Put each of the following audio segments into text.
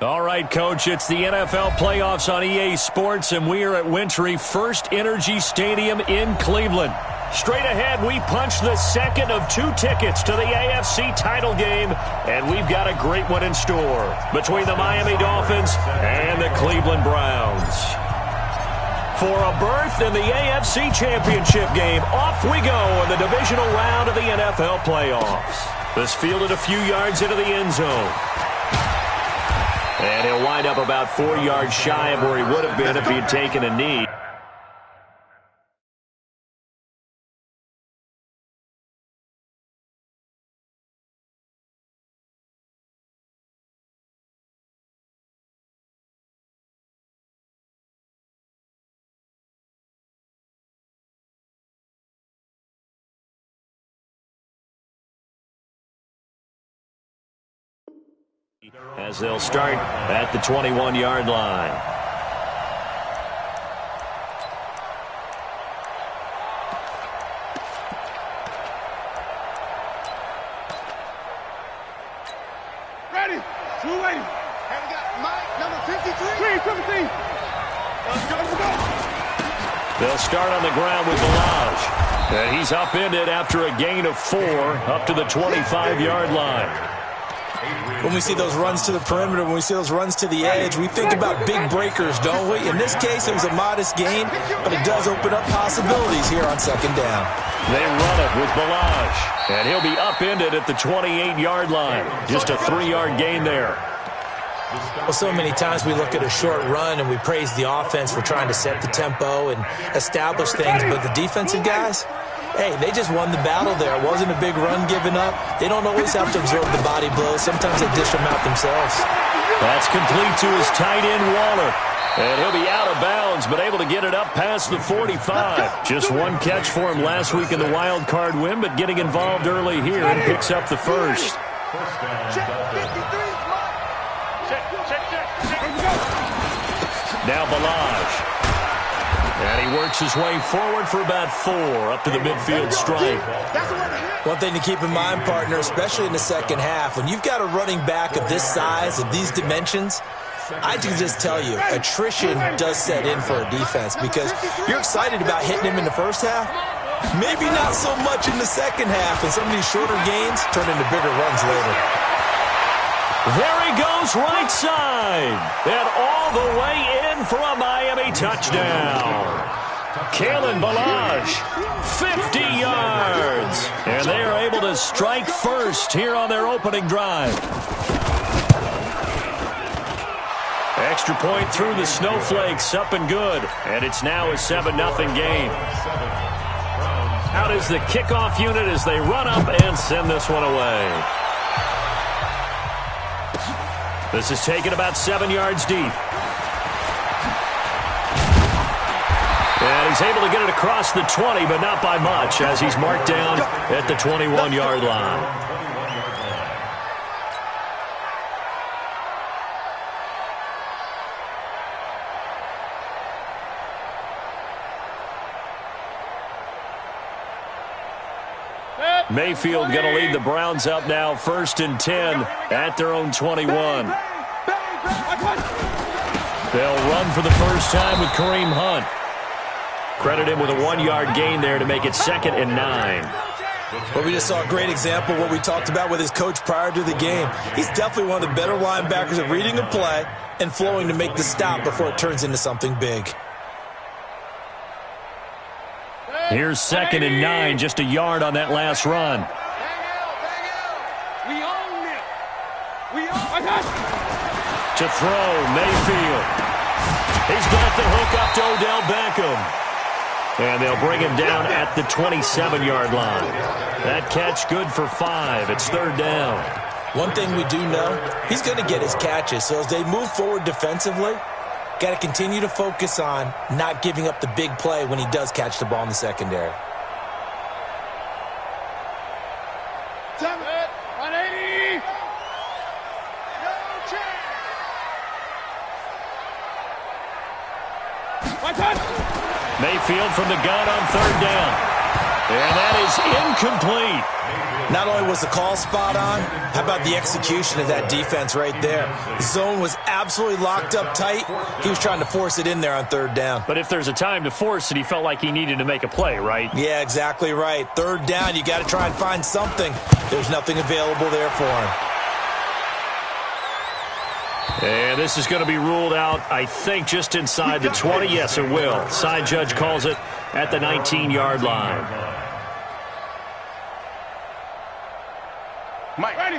All right, Coach, it's the NFL playoffs on EA Sports, and we are at Wintry First Energy Stadium in Cleveland. Straight ahead, we punch the second of 2 tickets to the AFC title game, and we've got a great one in store between the Miami Dolphins and the Cleveland Browns. For a berth in the AFC Championship game, off we go in the divisional round of the NFL playoffs. This fielded a few yards into the end zone. And he'll wind up about 4 yards shy of where he would have been if he had taken a knee. As they'll start at the 21-yard line. Ready. 280. And we got Mike, number 53. 317. Let's go. They'll start on the ground with Balaj. And he's upended after a gain of 4 up to the 25-yard line. When we see those runs to the perimeter, when we see those runs to the edge, we think about big breakers, don't we? In this case, it was a modest gain, but it does open up possibilities here on second down. They run it with Balaj, and he'll be upended at the 28-yard line. Just a 3-yard gain there. Well, so many times we look at a short run and we praise the offense for trying to set the tempo and establish things, but the defensive guys, hey, they just won the battle there. It wasn't a big run given up. They don't always have to absorb the body blows. Sometimes they dish them out themselves. That's complete to his tight end, Waller. And he'll be out of bounds, but able to get it up past the 45. Just 1 catch for him last week in the wild card win, but getting involved early here and picks up the first. Now Balaj. And he works his way forward for about 4 up to the midfield stripe. One thing to keep in mind, partner, especially in the second half, when you've got a running back of this size and these dimensions, I can just tell you, attrition does set in for a defense because you're excited about hitting him in the first half. Maybe not so much in the second half, and some of these shorter gains turn into bigger runs later. There he goes right side. And all the way in for a Miami touchdown. Kalen Balaj, 50 yards. And they are able to strike first here on their opening drive. Extra point through the snowflakes, up and good. And it's now a 7-0 game. Out is the kickoff unit as they run up and send this one away. This is taken about 7 yards deep. And he's able to get it across the 20, but not by much, as he's marked down at the 21-yard line. Mayfield going to lead the Browns up now, 1st and 10 at their own 21. They'll run for the first time with Kareem Hunt. Credit him with a 1-yard gain there to make it 2nd and 9. Well, we just saw a great example of what we talked about with his coach prior to the game. He's definitely one of the better linebackers at reading a play and flowing to make the stop before it turns into something big. Here's 2nd and 9, just a yard on that last run. We own it. We own it. To throw, Mayfield. He's got the hook up to Odell Beckham. And they'll bring him down at the 27-yard line. That catch good for 5. It's 3rd down. One thing we do know, he's going to get his catches. So as they move forward defensively, got to continue to focus on not giving up the big play when he does catch the ball in the secondary. 180. Mayfield from the gun on 3rd down. And that is incomplete. Not only was the call spot on, how about the execution of that defense right there? The zone was absolutely locked up tight. He was trying to force it in there on third down. But if there's a time to force it, he felt like he needed to make a play, right? Yeah, exactly right. Third down, you got to try and find something. There's nothing available there for him. And this is going to be ruled out, I think, just inside the 20. Yes, it will. Side judge calls it at the 19-yard line.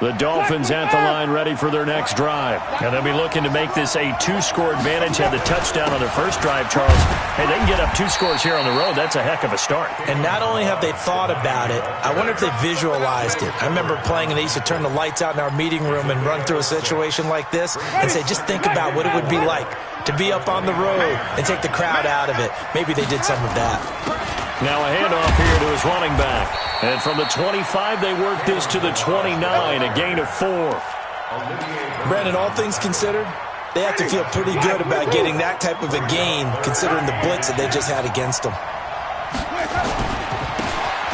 The Dolphins at the line ready for their next drive. And they'll be looking to make this a two-score advantage. Had the touchdown on their first drive, Charles. Hey, they can get up 2 scores here on the road. That's a heck of a start. And not only have they thought about it, I wonder if they visualized it. I remember playing and they used to turn the lights out in our meeting room and run through a situation like this and say, just think about what it would be like to be up on the road and take the crowd out of it. Maybe they did some of that. Now a handoff here to his running back. And from the 25, they work this to the 29, a gain of 4. Brandon, all things considered, they have to feel pretty good about getting that type of a gain considering the blitz that they just had against them.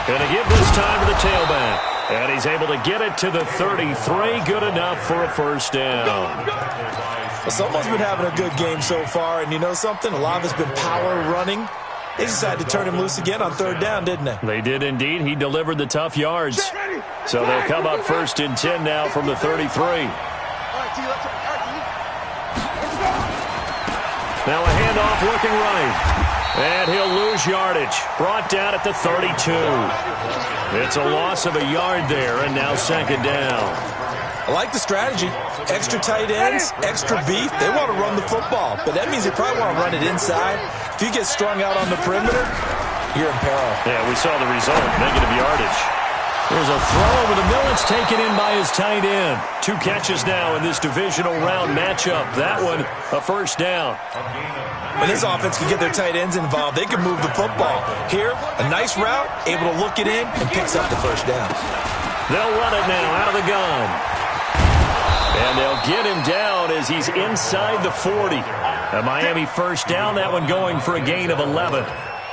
Going to give this time to the tailback. And he's able to get it to the 33. Good enough for a first down. Well, someone's been having a good game so far, and you know something? A lot of it's been power running. They decided to turn him loose again on third down, didn't they? They did indeed. He delivered the tough yards. So they'll come up 1st and 10 now from the 33. Now a handoff looking right. And he'll lose yardage. Brought down at the 32. It's a loss of a yard there, and now 2nd down. I like the strategy. Extra tight ends, extra beef. They want to run the football, but that means they probably want to run it inside. If you get strung out on the perimeter, you're in peril. Yeah, we saw the result, negative yardage. There's a throw over the middle. It's taken in by his tight end. 2 catches now in this divisional round matchup. That one, a first down. When this offense can get their tight ends involved, they can move the football. Here, a nice route, able to look it in, and picks up the first down. They'll run it now out of the gun. And they'll get him down as he's inside the 40. A Miami first down, that one going for a gain of 11.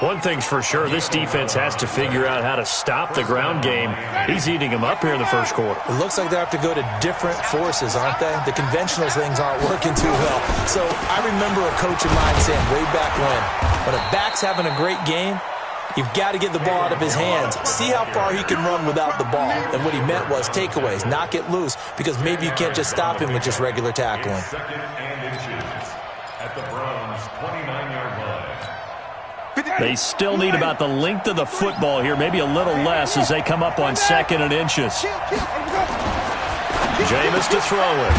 One thing's for sure, this defense has to figure out how to stop the ground game. He's eating them up here in the first quarter. It looks like they have to go to different forces, aren't they? The conventional things aren't working too well. So I remember a coach of mine saying way back when a back's having a great game, you've got to get the ball out of his hands. See how far he can run without the ball. And what he meant was takeaways, knock it loose, because maybe you can't just stop him with just regular tackling. At the Browns' 29-yard line. They still need about the length of the football here, maybe a little less as they come up on 2nd and inches. Jameis to throw it.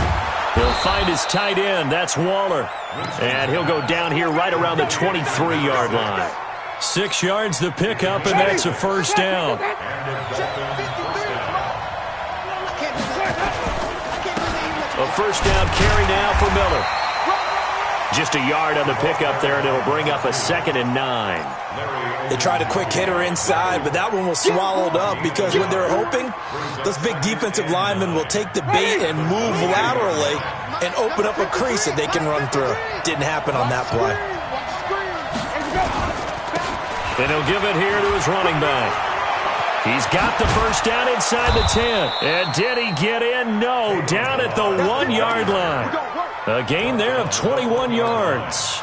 He'll find his tight end. That's Waller. And he'll go down here right around the 23-yard line. 6 yards the pickup, and that's a first down. A first down carry now for Miller. Just a yard on the pickup there, and it'll bring up a 2nd and 9. They tried a quick hitter inside, but that one was swallowed up because when they're hoping, those big defensive linemen will take the bait and move laterally and open up a crease that they can run through. Didn't happen on that play. And he'll give it here to his running back. He's got the first down inside the 10. And did he get in? No, down at the 1-yard line. A gain there of 21 yards.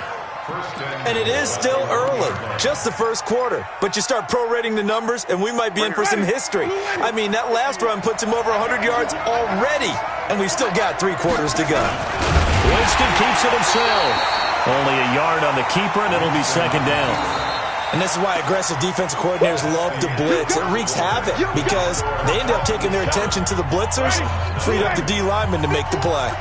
And it is still early, just the first quarter. But you start prorating the numbers, and we might be in for some history. I mean, that last run puts him over 100 yards already, and we've still got 3 quarters to go. Winston keeps it himself. Only a yard on the keeper, and it'll be 2nd down. And this is why aggressive defensive coordinators love to blitz. It wreaks havoc because they end up taking their attention to the blitzers, freed up the D lineman to make the play.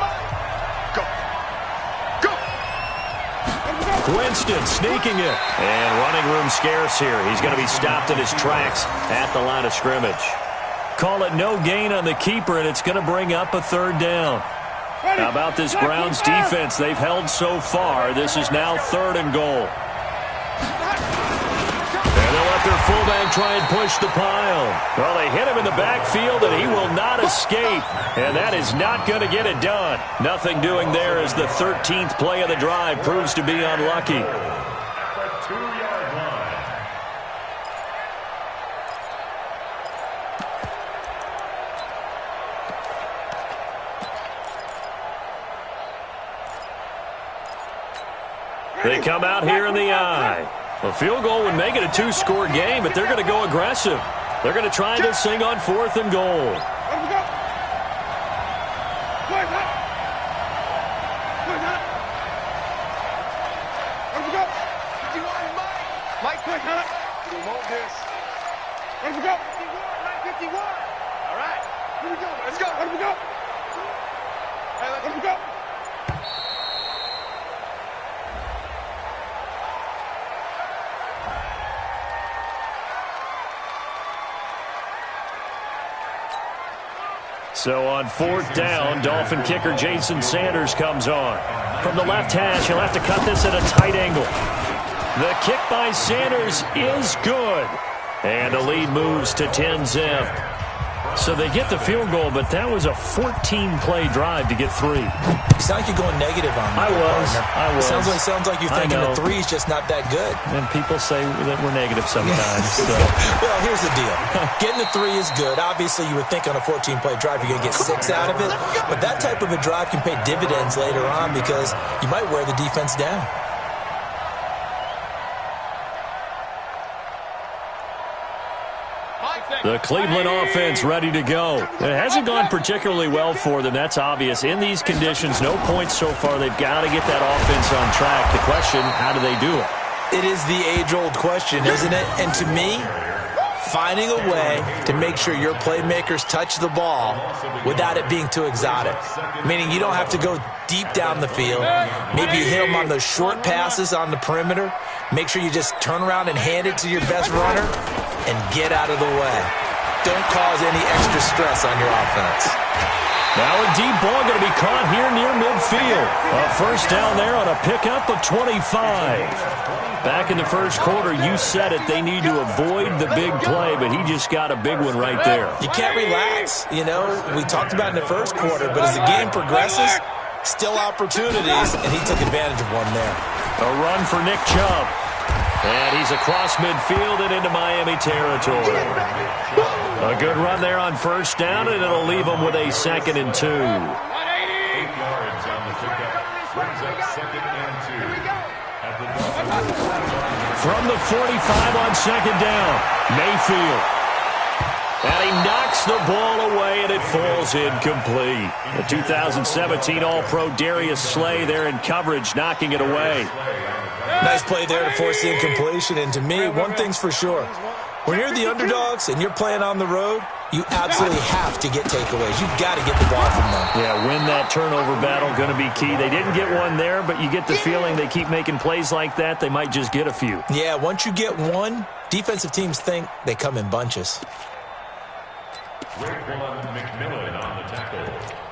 Winston sneaking it. And running room scarce here. He's going to be stopped in his tracks at the line of scrimmage. Call it no gain on the keeper, and it's going to bring up a 3rd down. How about this Browns defense? They've held so far. This is now 3rd and goal. And they'll let their fullback try and push the pile. Well, they hit him in the backfield, and he will not escape. And that is not going to get it done. Nothing doing there as the 13th play of the drive proves to be unlucky. They come out here in the eye. A field goal would make it a two-score game, but they're going to go aggressive. They're going to try this thing on 4th and goal. Mike, quick, huh? Remote this. Let us go. 51. All right. Here we go. Let's go. Let us go. Hey, let us go. So on 4th down, Dolphin kicker Jason Sanders comes on. From the left hash, he'll have to cut this at a tight angle. The kick by Sanders is good. And the lead moves to 10-zip. So they get the field goal, but that was a 14-play drive to get 3. You sound like you're going negative on me. I was. It sounds like you're thinking the 3 is just not that good. And people say that we're negative sometimes. So. Well, here's the deal. Getting the 3 is good. Obviously, you would think on a 14-play drive you're going to get 6 out of it. But that type of a drive can pay dividends later on because you might wear the defense down. The Cleveland offense ready to go. It hasn't gone particularly well for them. That's obvious. In these conditions, no points so far. They've got to get that offense on track. The question, how do they do it? It is the age-old question, isn't it? And to me, finding a way to make sure your playmakers touch the ball without it being too exotic. Meaning you don't have to go deep down the field. Maybe you hit them on those short passes on the perimeter. Make sure you just turn around and hand it to your best runner and get out of the way. Don't cause any extra stress on your offense. Now a deep ball going to be caught here near midfield. A first down there on a pickup of 25. Back in the first quarter, you said it, they need to avoid the big play, but he just got a big one right there. You can't relax. You know, we talked about it in the first quarter, but as the game progresses, still opportunities, and he took advantage of one there. A run for Nick Chubb. And he's across midfield and into Miami territory. A good run there on first down, and it'll leave them with a 2nd and 2. 8 yards on the pickup. Brings up 2nd and 2. At the From the 45 on 2nd down, Mayfield. And he knocks the ball away, and it falls incomplete. The 2017 All-Pro Darius Slay there in coverage, knocking it away. Nice play there to force the incompletion. And to me, one thing's for sure. When you're the underdogs and you're playing on the road, you absolutely have to get takeaways. You've got to get the ball from them. Yeah, win that turnover battle, going to be key. They didn't get one there, but you get the feeling they keep making plays like that, they might just get a few. Yeah, once you get one, defensive teams think they come in bunches. Raekwon McMillan on the tackle.